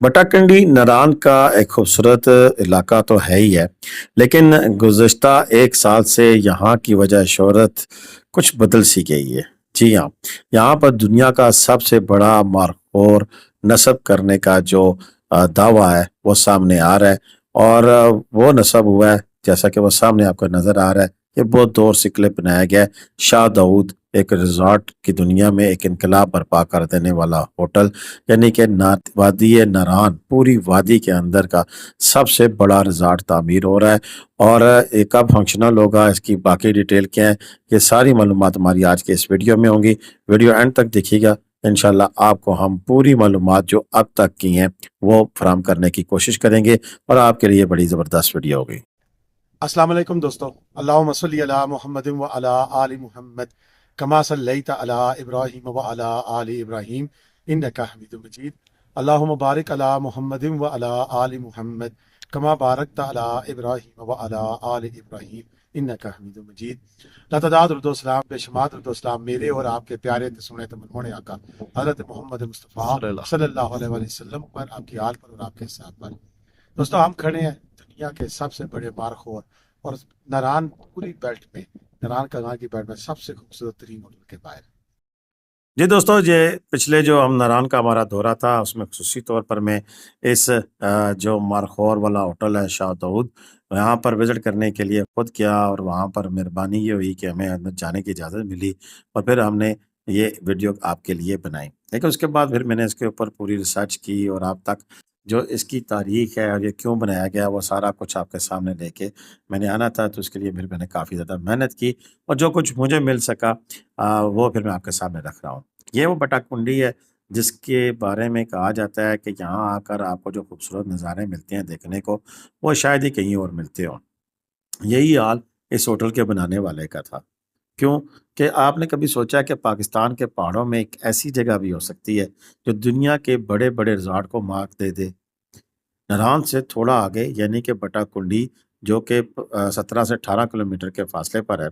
बटाकंडी नारान का एक खूबसूरत इलाका तो है ही है, लेकिन गुज़श्ता 1 साल से यहाँ की वजह शोहरत कुछ बदल सी गई है। जी हाँ, यहाँ पर दुनिया का सबसे बड़ा मारखोर नस्ब करने का जो दावा है, वो सामने आ रहा है और वो नस्ब हुआ है, जैसा कि वो सामने आपको नज़र आ रहा है। ये बहुत दौर से क्लिप बनाया गया है। शाह दाऊद एक रिज़ॉर्ट की दुनिया में एक इनकलाब बर्पा कर देने वाला होटल, यानी कि वादी नारान पूरी वादी के अंदर का सबसे बड़ा रिज़ॉर्ट तामीर हो रहा है। और ये कब फंक्शनल होगा, इसकी बाकी डिटेल क्या है, ये सारी मालूमात हमारी आज के इस वीडियो में होंगी। वीडियो एंड तक देखिएगा। इंशाल्लाह आपको हम पूरी मालूमात जो अब तक की हैं वो फराहम करने की कोशिश करेंगे और आपके लिए बड़ी ज़बरदस्त वीडियो होगी। अस्सलाम वालेकुम दोस्तों, अल्लाहुम्मा सल्ली अला मुहम्मदिन व अला आलि मुहम्मद कमा सल्लैता अला इब्राहीम व अला आलि इब्राहीम इन्नका हमीदुम मजीद। अल्लाहुम्मा बारिक अला मुहम्मदिन व अला आलि मुहम्मद कमा बारकता अला इब्राहीम व अला आलि इब्राहीम इन्नका हमीदुम मजीद। लतदाद दुरूद-ओ-सलाम बेशुमार दुरूद-ओ-सलाम मेरे और आपके प्यारे सुने मनमोहने आका हज़रत मोहम्मद मुस्तफ़ा सल्लल्लाहु अलैहि वसल्लम पर, आपकी आल पर और आपके साथ पर। दोस्तों, हम खड़े हैं दुनिया के सबसे बड़े मारखोर और नारान पूरी बेल्ट में, नारान का गांव की बेल्ट में सबसे खूबसूरत तरीन होटल के बाहर। जी दोस्तों, ये पिछले जो हम नारान का हमारा दौरा था उसमें खुसूसी तौर पर मैं इस जो मारखोर वाला होटल है शाह दाऊद, यहाँ पर विज़िट करने के लिए खुद गया और वहाँ पर मेहरबानी ये हुई कि हमें अंदर जाने की इजाज़त मिली और फिर हमने ये वीडियो आपके लिए बनाई। लेकिन उसके बाद फिर मैंने इसके ऊपर पूरी रिसर्च की और आप तक जो इसकी तारीख है और ये क्यों बनाया गया वो सारा कुछ आपके सामने लेके मैंने आना था, तो उसके लिए फिर मैंने काफ़ी ज़्यादा मेहनत की और जो कुछ मुझे मिल सका वो फिर मैं आपके सामने रख रहा हूँ। ये वो बटाकुंडी है जिसके बारे में कहा जाता है कि यहाँ आकर आपको जो खूबसूरत नज़ारे मिलते हैं देखने को, वो शायद ही कहीं और मिलते हों। यही हाल इस होटल के बनाने वाले का था। क्यों? कि आपने कभी सोचा कि पाकिस्तान के पहाड़ों में एक ऐसी जगह भी हो सकती है जो दुनिया के बड़े-बड़े रिज़ॉर्ट को मात दे दे? नारान से थोड़ा आगे यानी कि बटाकुंडी, जो कि 17 से 18 किलोमीटर के फासले पर है।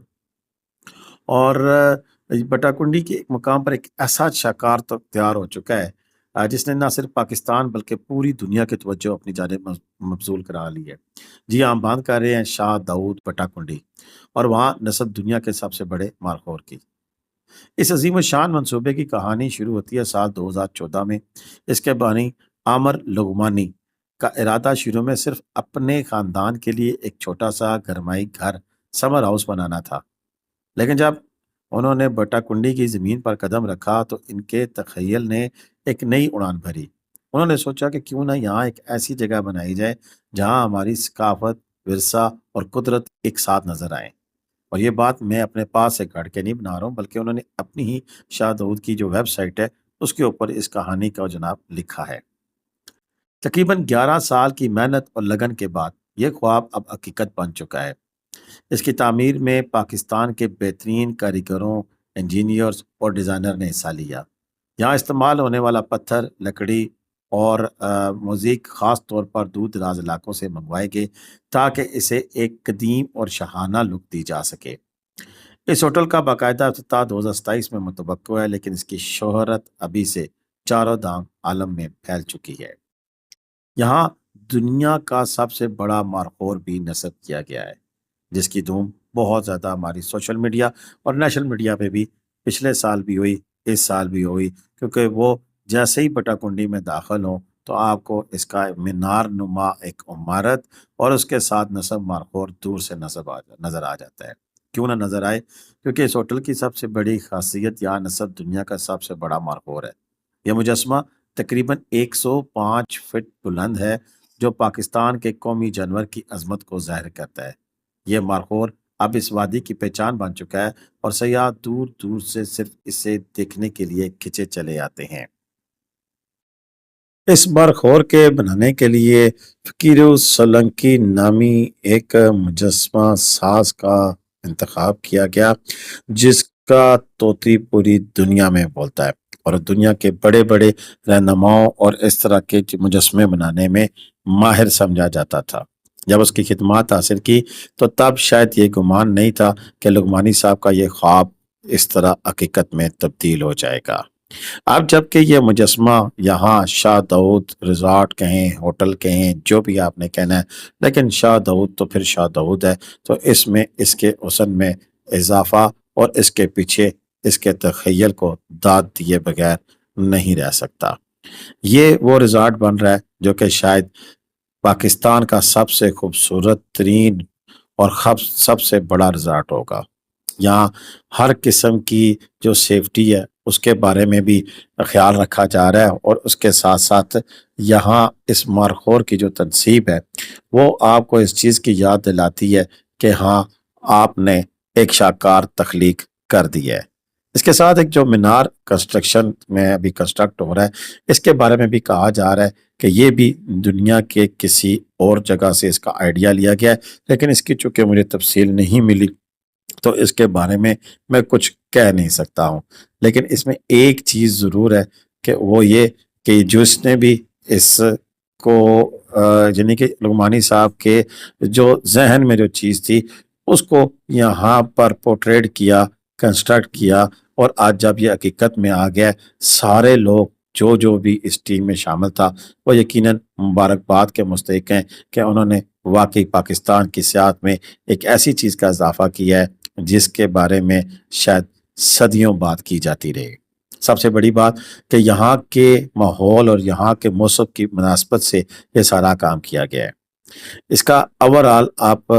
और बटाकुंडी के एक मुकाम पर एक ऐसा शाकार तो तैयार हो चुका है जिसने ना सिर्फ पाकिस्तान बल्कि पूरी दुनिया की तवज्जो अपनी जानिब मबजूल करा ली है। जी हाँ, हम बात कर रहे हैं शाह दाऊद बटाकुंडी और वहाँ नस्ब दुनिया के सबसे बड़े मारखोर की। इस अजीम शान मंसूबे की कहानी शुरू होती है साल 2014 में। इसके बानी आमर लुगमानी का इरादा शुरू में सिर्फ अपने खानदान के लिए एक छोटा सा गरमाई घर, समर हाउस बनाना था। लेकिन जब उन्होंने बटाकुंडी की ज़मीन पर कदम रखा तो इनके तख़य्युल ने एक नई उड़ान भरी। उन्होंने सोचा कि क्यों ना यहाँ एक ऐसी जगह बनाई जाए जहाँ हमारी सकाफ़त, विरसा और कुदरत एक साथ नज़र आएँ। और ये बात मैं अपने पास से गढ़ के नहीं बना रहा हूँ, बल्कि उन्होंने अपनी ही शाह दाऊद की जो वेबसाइट है उसके ऊपर इस कहानी का जनाब लिखा है। तकरीबन 11 साल की मेहनत और लगन के बाद ये ख्वाब अब हकीकत बन चुका है। इसकी तामीर में पाकिस्तान के बेहतरीन कारीगरों, इंजीनियर्स और डिज़ाइनर ने हिस्सा लिया। यहाँ इस्तेमाल होने वाला पत्थर, लकड़ी और मोज़ेक ख़ास तौर पर दूर दराज इलाकों से मंगवाए गए ताकि इसे एक कदीम और शाहाना लुक दी जा सके। इस होटल का बाकायदा इफ्तिताह 2027 में मुतवक्को है, लेकिन इसकी शोहरत अभी से चारों धाम आलम में फैल चुकी है। यहाँ दुनिया का सबसे बड़ा मारखोर भी नस्ब किया गया है, जिसकी धूम बहुत ज़्यादा हमारी सोशल मीडिया और नेशनल मीडिया पे भी पिछले साल भी हुई, इस साल भी हुई, क्योंकि वो जैसे ही बटाकुंडी में दाखिल हों तो आपको इसका मीनार नुमा एक इमारत और उसके साथ नस्ब मारखोर दूर से नज़र आ जाता है। क्यों ना नज़र आए? क्योंकि इस होटल की सबसे बड़ी खासियत यहाँ नस्ब दुनिया का सबसे बड़ा मारखोर है। यह मुजस्मा तकरीबन 105 फीट बुलंद है, जो पाकिस्तान के कौमी जानवर की अजमत को ज़ाहिर करता है। ये मारखोर अब इस वादी की पहचान बन चुका है और सयाह दूर दूर से सिर्फ इसे देखने के लिए खिंचे चले आते हैं। इस मारखोर के बनाने के लिए फ़कीर सोलंकी नामी एक मुजस्मा साज का इंतखाब किया गया, जिसका तोती पूरी दुनिया में बोलता है और दुनिया के बड़े बड़े रहनुमाओं और इस तरह के मुजस्मे बनाने में माहिर समझा जाता था। जब उसकी खिदमत हासिल की तो तब शायद ये गुमान नहीं था कि लुगमानी साहब का ये ख्वाब इस तरह हकीकत में तब्दील हो जाएगा। اب جبکہ یہ مجسمہ یہاں شاہ داؤد ریزارٹ کہیں، ہوٹل کہیں، جو بھی آپ نے کہنا ہے، لیکن شاہ داؤد تو پھر شاہ داؤد ہے، تو اس میں اس کے حسن میں اضافہ اور اس کے پیچھے اس کے تخیل کو داد دیے بغیر نہیں رہ سکتا۔ یہ وہ ریزارٹ بن رہا ہے جو کہ شاید پاکستان کا سب سے خوبصورت ترین اور سب سے بڑا ریزارٹ ہوگا۔ یہاں ہر قسم کی جو سیفٹی ہے اس کے بارے میں بھی خیال رکھا جا رہا ہے، اور اس کے ساتھ ساتھ یہاں اس مارخور کی جو تنصیب ہے وہ آپ کو اس چیز کی یاد دلاتی ہے کہ ہاں آپ نے ایک شاہکار تخلیق کر دی ہے۔ اس کے ساتھ ایک جو مینار کنسٹرکشن میں ابھی کنسٹرکٹ ہو رہا ہے، اس کے بارے میں بھی کہا جا رہا ہے کہ یہ بھی دنیا کے کسی اور جگہ سے اس کا آئیڈیا لیا گیا ہے، لیکن اس کی چونکہ مجھے تفصیل نہیں ملی تو اس کے بارے میں کچھ کہہ نہیں سکتا ہوں۔ لیکن اس میں ایک چیز ضرور ہے کہ وہ یہ کہ جس نے بھی اس کو یعنی کہ لغمانی صاحب کے جو ذہن میں جو چیز تھی اس کو یہاں پر پورٹریٹ کیا، کنسٹرکٹ کیا، اور آج جب یہ حقیقت میں آ گیا، سارے لوگ جو بھی اس ٹیم میں شامل تھا وہ یقیناً مبارکباد کے مستحق ہیں کہ انہوں نے واقعی پاکستان کی سیاحت میں ایک ایسی چیز کا اضافہ کیا ہے جس کے بارے میں شاید صدیوں بات کی جاتی رہے۔ سب سے بڑی بات کہ یہاں کے ماحول اور یہاں کے موسم کی مناسبت سے یہ سارا کام کیا گیا ہے۔ اس کا اوورآل آپ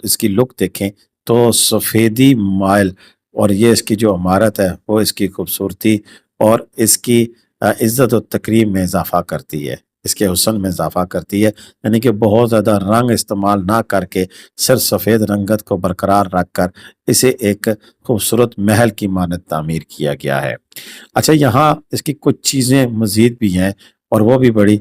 اس کی لک دیکھیں تو سفیدی مائل، اور یہ اس کی جو عمارت ہے وہ اس کی خوبصورتی اور اس کی عزت و تکریم میں اضافہ کرتی ہے، اس کے حسن میں اضافہ کرتی ہے۔ یعنی کہ بہت زیادہ رنگ استعمال نہ کر کے صرف سفید رنگت کو برقرار رکھ کر اسے ایک خوبصورت محل کی مانند تعمیر کیا گیا ہے۔ اچھا، یہاں اس کی کچھ چیزیں مزید بھی ہیں اور وہ بھی بڑی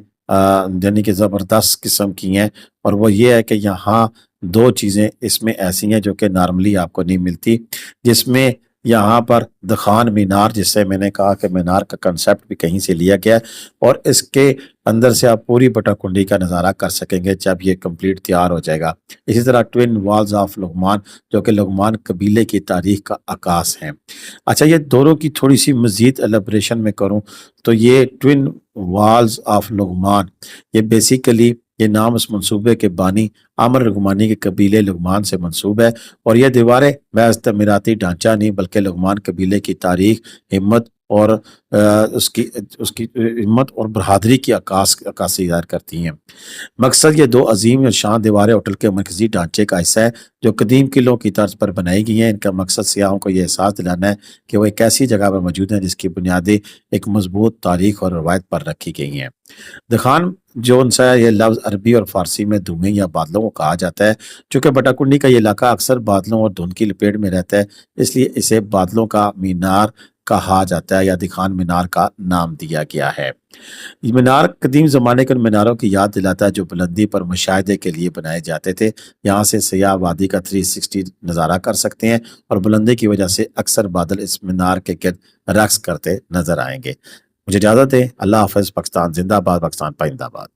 یعنی کہ زبردست قسم کی ہیں، اور وہ یہ ہے کہ یہاں دو چیزیں اس میں ایسی ہیں جو کہ نارملی آپ کو نہیں ملتی، جس میں یہاں پر دخان مینار، جس سے میں نے کہا کہ مینار کا کنسیپٹ بھی کہیں سے لیا گیا ہے، اور اس کے اندر سے آپ پوری بٹا کنڈی کا نظارہ کر سکیں گے جب یہ کمپلیٹ تیار ہو جائے گا۔ اسی طرح ٹوین والز آف لغمان، جو کہ لغمان قبیلے کی تاریخ کا عکاس ہیں۔ اچھا، یہ دونوں کی تھوڑی سی مزید ایلیبریشن میں کروں تو یہ ٹوین والز آف لغمان، یہ بیسیکلی یہ نام اس منصوبے کے بانی عامر لغمانی کے قبیلے لغمان سے منسوب ہے، اور یہ دیواریں محض تعمیراتی ڈھانچہ نہیں بلکہ لغمان قبیلے کی تاریخ، ہمت اور اس کی ہمت اور بہادری کی عکاسی ظاہر کرتی ہیں۔ مقصد یہ دو عظیم اور شان دیواریں ہوٹل کے مرکزی ڈھانچے کا حصہ ہے جو قدیم قلعوں کی طرز پر بنائی گئی ہیں۔ ان کا مقصد سیاحوں کو یہ احساس دلانا ہے کہ وہ ایک ایسی جگہ پر موجود ہیں جس کی بنیادیں ایک مضبوط تاریخ اور روایت پر رکھی گئی ہیں۔ دخان جو ان سے یہ لفظ عربی اور فارسی میں دھوئیں یا بادلوں کو کہا جاتا ہے۔ چونکہ بٹاکنڈی کا یہ علاقہ اکثر بادلوں اور دھند کی لپیٹ میں رہتا ہے، اس لیے اسے بادلوں کا مینار کہا جاتا ہے یا دخان مینار کا نام دیا گیا ہے۔ یہ مینار قدیم زمانے کے ان میناروں کی یاد دلاتا ہے جو بلندی پر مشاہدے کے لیے بنائے جاتے تھے۔ یہاں سے سیاح وادی کا 360 نظارہ کر سکتے ہیں، اور بلندی کی وجہ سے اکثر بادل اس مینار کے گرد رقص کرتے نظر آئیں گے۔ مجھے اجازت دیں۔ اللہ حافظ۔ پاکستان زندہ باد، پاکستان پائندہ باد۔